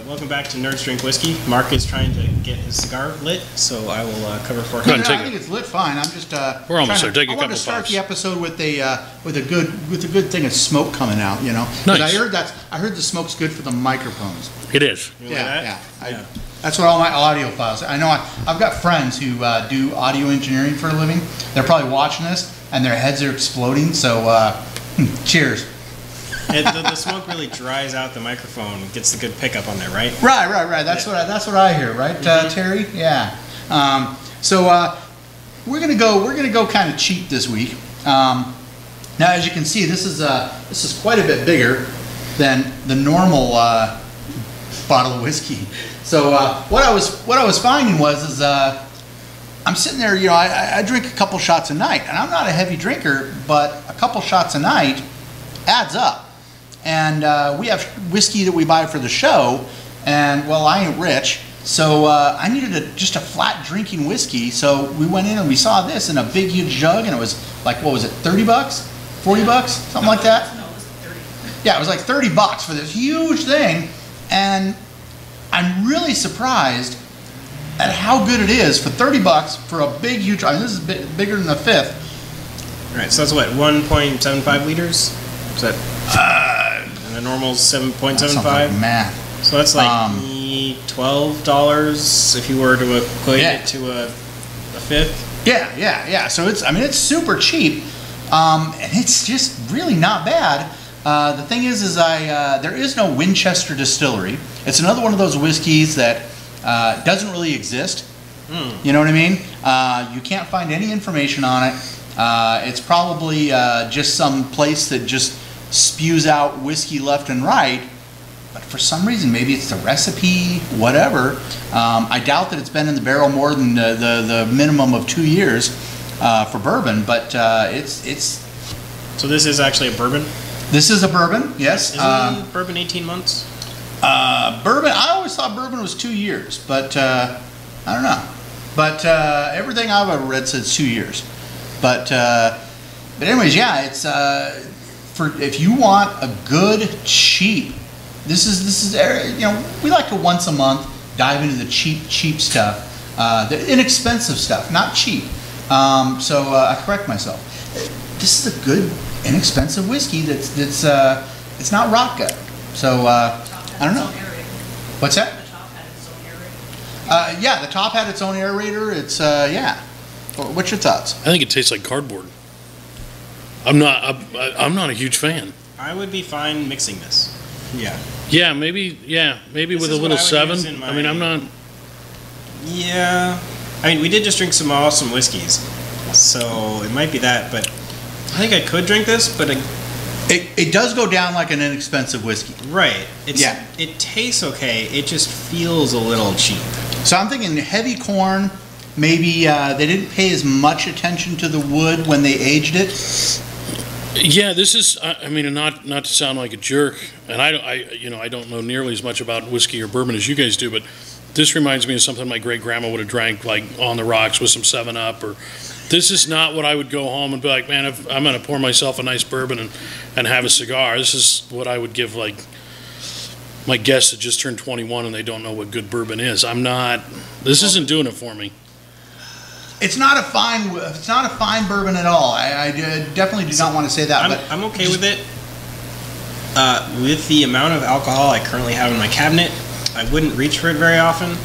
Welcome back to Nerds Drink Whiskey. Mark is trying to get his cigar lit, so I will cover for him. I think it's lit fine. I'm just we're almost there. Take a couple I want to start puffs. the episode with a good thing of smoke coming out. You know, Nice. I heard the smoke's good for the microphones. It is. Yeah. That's what all my audio files. I know I've got friends who do audio engineering for a living. They're probably watching this and their heads are exploding. So, cheers. The smoke really dries out the microphone, gets the good pickup on there, right? Right. That's what I hear, right, Terry? Yeah. We're gonna go kind of cheap this week. Now, as you can see, this is quite a bit bigger than the normal bottle of whiskey. So what I was finding was I'm sitting there, you know, I drink a couple shots a night, and I'm not a heavy drinker, but a couple shots a night adds up. And we have whiskey that we buy for the show, and well, I ain't rich, so I needed just a flat drinking whiskey. So we went in and we saw this in a big huge jug, and it was like, what was it, 30 bucks, 40 bucks, something like that? No, it was 30. Yeah, it was like 30 bucks for this huge thing, and I'm really surprised at how good it is for 30 bucks for a big huge. I mean, this is bigger than the fifth. All right, so that's what, 1.75 liters? Is that? And the normal's 7.75. Like math. So that's like $12 if you were to equate it to a fifth. Yeah. So it's super cheap, and it's just really not bad. The thing is there is no Winchester Distillery. It's another one of those whiskeys that doesn't really exist. You know what I mean? You can't find any information on it. It's probably just some place that just spews out whiskey left and right, but for some reason, maybe it's the recipe, whatever. I doubt that it's been in the barrel more than the minimum of 2 years for bourbon, but it's. So this is actually a bourbon? This is a bourbon, yes. Isn't bourbon 18 months? Bourbon, I always thought bourbon was 2 years, but I don't know. But everything I've ever read says 2 years. But anyways, yeah, it's if you want a good cheap. This is you know, we like to once a month dive into the cheap stuff, the inexpensive stuff, not cheap. So I correct myself. This is a good inexpensive whiskey that's it's not vodka. So I don't know. What's that? The top had its own aerator. Yeah, the top had its own aerator. It's yeah. What's your thoughts? I think it tastes like cardboard. I'm not a huge fan. I would be fine mixing this. Yeah, maybe with a little 7. I mean, I'm not. Yeah, I mean, we did just drink some awesome whiskeys, so it might be that. But I think I could drink this, but it does go down like an inexpensive whiskey. Right. It tastes okay. It just feels a little cheap. So I'm thinking heavy corn. Maybe they didn't pay as much attention to the wood when they aged it. Yeah, this is. I mean, not to sound like a jerk, and I don't know nearly as much about whiskey or bourbon as you guys do, but this reminds me of something my great grandma would have drank, like on the rocks with some 7-Up. Or this is not what I would go home and be like, man, if I'm going to pour myself a nice bourbon and have a cigar. This is what I would give like my guests that just turned 21 and they don't know what good bourbon is. This isn't doing it for me. It's not a fine bourbon at all. I definitely do not want to say that. I'm okay with it. With the amount of alcohol I currently have in my cabinet, I wouldn't reach for it very often.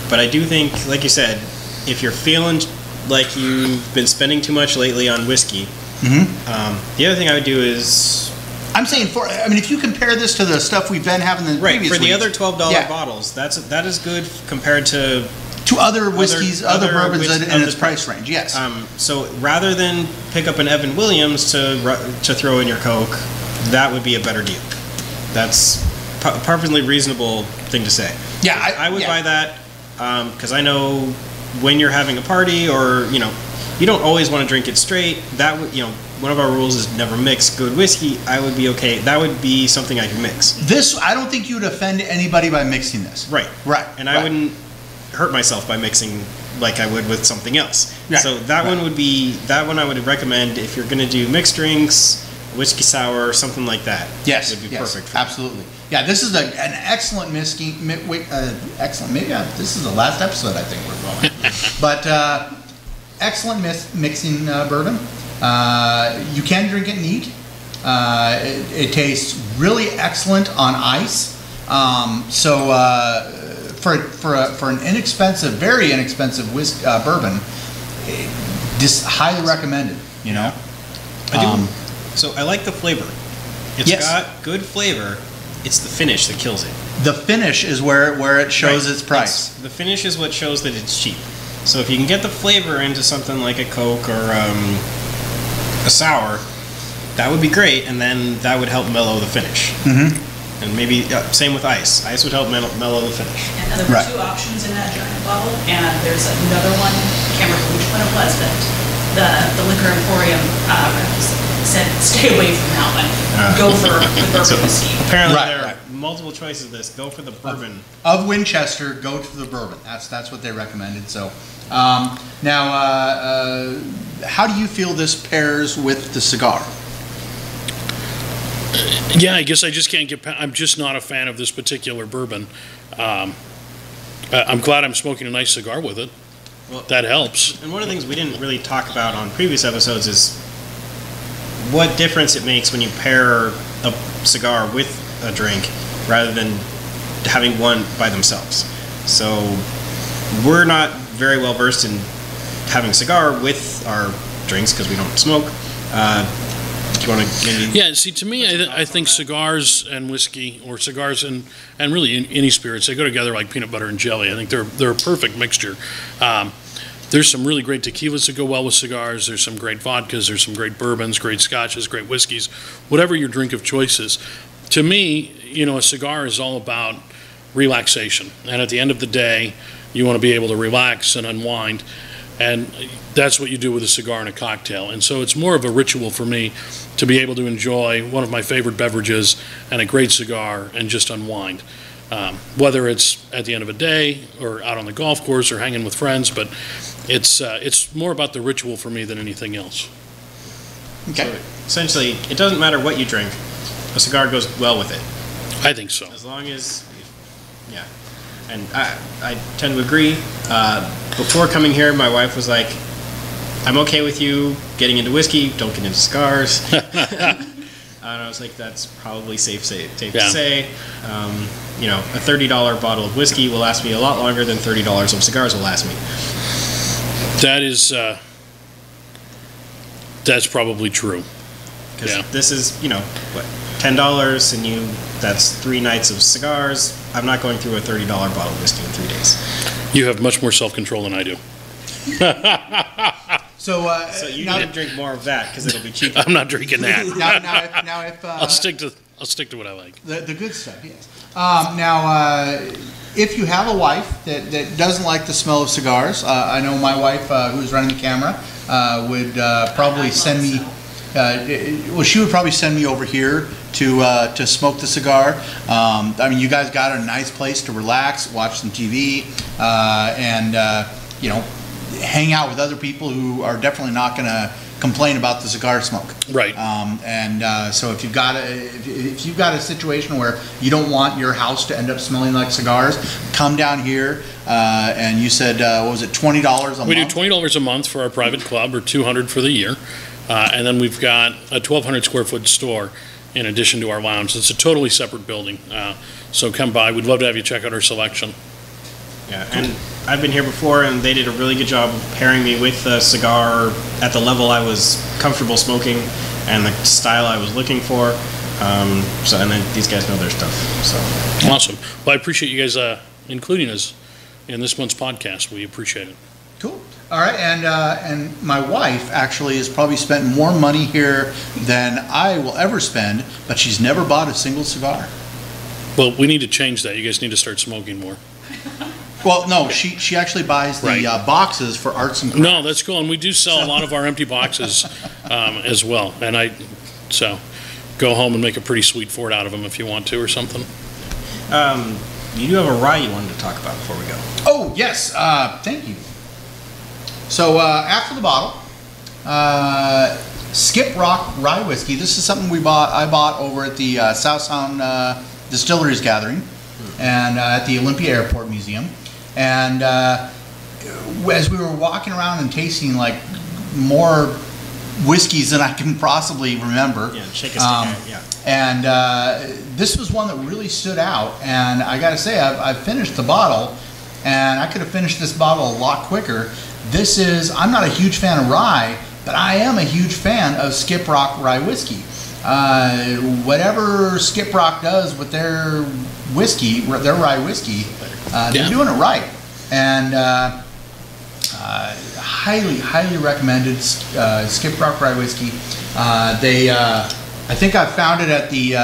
But I do think, like you said, if you're feeling like you've been spending too much lately on whiskey, the other thing I would do is. I'm saying if you compare this to the stuff we've been having in the previous for the weeks, other $12 bottles, that is good compared to other whiskeys, other bourbons in its price range. Yes. So rather than pick up an Evan Williams to throw in your Coke, that would be a better deal. That's a perfectly reasonable thing to say. Yeah, I would buy that because I know when you're having a party or you don't always want to drink it straight. That would one of our rules is never mix good whiskey. I would be okay. That would be something I could mix. This I don't think you would offend anybody by mixing this. Right. And I wouldn't hurt myself by mixing like I would with something else. Right. So that one I would recommend if you're going to do mixed drinks, whiskey sour, something like that. Yes, would be perfect. Absolutely. Yeah, this is an excellent whiskey. Excellent. Maybe this is the last episode. I think we're going. But excellent mixing bourbon. You can drink it neat. It tastes really excellent on ice. For an inexpensive, very inexpensive bourbon, just highly recommended. You know. So I like the flavor. It's got good flavor. It's the finish that kills it. The finish is where it shows its price. The finish is what shows that it's cheap. So if you can get the flavor into something like a Coke or a sour, that would be great, and then that would help mellow the finish. Mm-hmm. And maybe same with ice. Ice would help mellow the finish. And there were two options in that giant bottle, and there's another one. I can't remember which one it was, but the liquor emporium said stay away from that one. Go for the bourbon whiskey. Apparently there are multiple choices of this. Go for the bourbon. Of Winchester, go to the bourbon. That's what they recommended. So now, how do you feel this pairs with the cigar? Yeah, I guess I just can't get. I'm just not a fan of this particular bourbon. I'm glad I'm smoking a nice cigar with it. Well, that helps. And one of the things we didn't really talk about on previous episodes is what difference it makes when you pair a cigar with a drink rather than having one by themselves. So we're not very well versed in having a cigar with our drinks because we don't smoke. Do you want to maybe? Yeah, see, to me, I think cigars and whiskey, or cigars and really any spirits, they go together like peanut butter and jelly. I think they're a perfect mixture. There's some really great tequilas that go well with cigars. There's some great vodkas. There's some great bourbons, great scotches, great whiskeys, whatever your drink of choice is. To me, a cigar is all about relaxation. And at the end of the day, you want to be able to relax and unwind. And that's what you do with a cigar and a cocktail. And so it's more of a ritual for me to be able to enjoy one of my favorite beverages and a great cigar and just unwind. Whether it's at the end of a day or out on the golf course or hanging with friends, but it's more about the ritual for me than anything else. Okay. So essentially, it doesn't matter what you drink, a cigar goes well with it. I think so. As long as, yeah. And I tend to agree. Before coming here, my wife was like, I'm okay with you getting into whiskey, don't get into cigars. And I was like, that's probably safe to say. A $30 bottle of whiskey will last me a lot longer than $30 of cigars will last me. That's probably true. Because this is, what, $10 and that's 3 nights of cigars. I'm not going through a $30 bottle of whiskey in 3 days. You have much more self-control than I do. So you need to drink more of that because it'll be cheaper. I'm not drinking that. now if I'll stick to what I like. The good stuff, yes. If you have a wife that doesn't like the smell of cigars, I know my wife, who's running the camera, would probably send me. She would probably send me over here to smoke the cigar. You guys got a nice place to relax, watch some TV, and hang out with other people who are definitely not going to complain about the cigar smoke. Right. So if you've got a situation where you don't want your house to end up smelling like cigars, come down here. And you said, what was it, $20 a month? We do $20 a month for our private club, or $200 for the year. And then we've got a 1,200 square foot store in addition to our lounge. It's a totally separate building. So come by. We'd love to have you check out our selection. Yeah, and I've been here before, and they did a really good job of pairing me with a cigar at the level I was comfortable smoking and the style I was looking for. And then these guys know their stuff. So awesome. Well, I appreciate you guys including us in this month's podcast. We appreciate it. Cool. All right, and my wife actually has probably spent more money here than I will ever spend, but she's never bought a single cigar. Well, we need to change that. You guys need to start smoking more. Well, no, she actually buys the boxes for arts and crafts. No, that's cool, and we do sell a lot of our empty boxes as well. And so go home and make a pretty sweet Fort out of them if you want to, or something. You do have a rye you wanted to talk about before we go. Oh yes, thank you. So after the bottle, Skip Rock Rye Whiskey. This is something I bought over at the South Sound Distilleries gathering, and at the Olympia Airport Museum, and as we were walking around and tasting like more whiskeys than I can possibly remember. Yeah, shake a stick at it, yeah. And this was one that really stood out, and I gotta say, I've finished the bottle, and I could have finished this bottle a lot quicker. This is, I'm not a huge fan of rye, but I am a huge fan of Skip Rock rye whiskey. Whatever Skip Rock does with their whiskey, their rye whiskey, they're doing it right. And highly recommended Skip Rock rye whiskey. I think I found it at the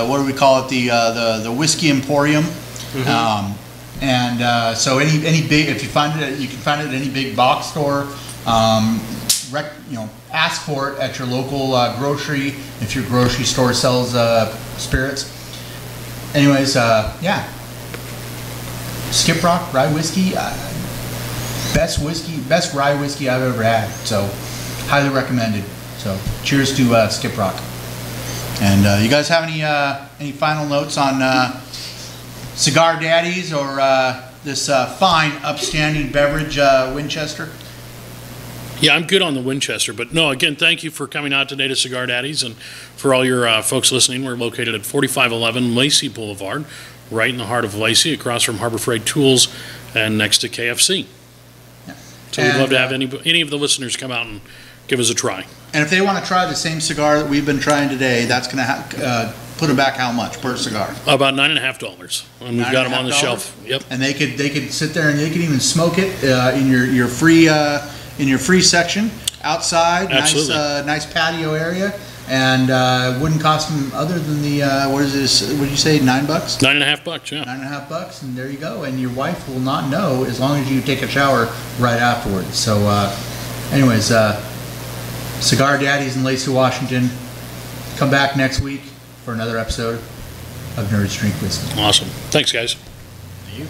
what do we call it, the Whiskey Emporium. So any big, if you find it, you can find it at any big box store. Ask for it at your local grocery if your grocery store sells spirits. Anyways, yeah, Skip Rock rye whiskey, best rye whiskey I've ever had. So highly recommended. So cheers to Skip Rock. And you guys have any final notes on Cigar Daddies or this fine, upstanding beverage, Winchester? Yeah, I'm good on the Winchester, but no, again, thank you for coming out today to Cigar Daddies, and for all your folks listening, we're located at 4511 Lacey Boulevard, right in the heart of Lacey, across from Harbor Freight Tools and next to KFC. Yeah. So we'd love to have any of the listeners come out and give us a try. And if they want to try the same cigar that we've been trying today, that's going to put them back how much per cigar? About $9.50, and we've got them on the shelf. Yep. And they could sit there and they could even smoke it in your free section outside. Absolutely. Nice patio area, and wouldn't cost them other than the what is this? What did you say? $9? $9.50, yeah. $9.50, and there you go. And your wife will not know as long as you take a shower right afterwards. So, anyways. Cigar Daddies in Lacey, Washington. Come back next week for another episode of Nerds Drink Whiskey. Awesome. Thanks, guys. Thank you.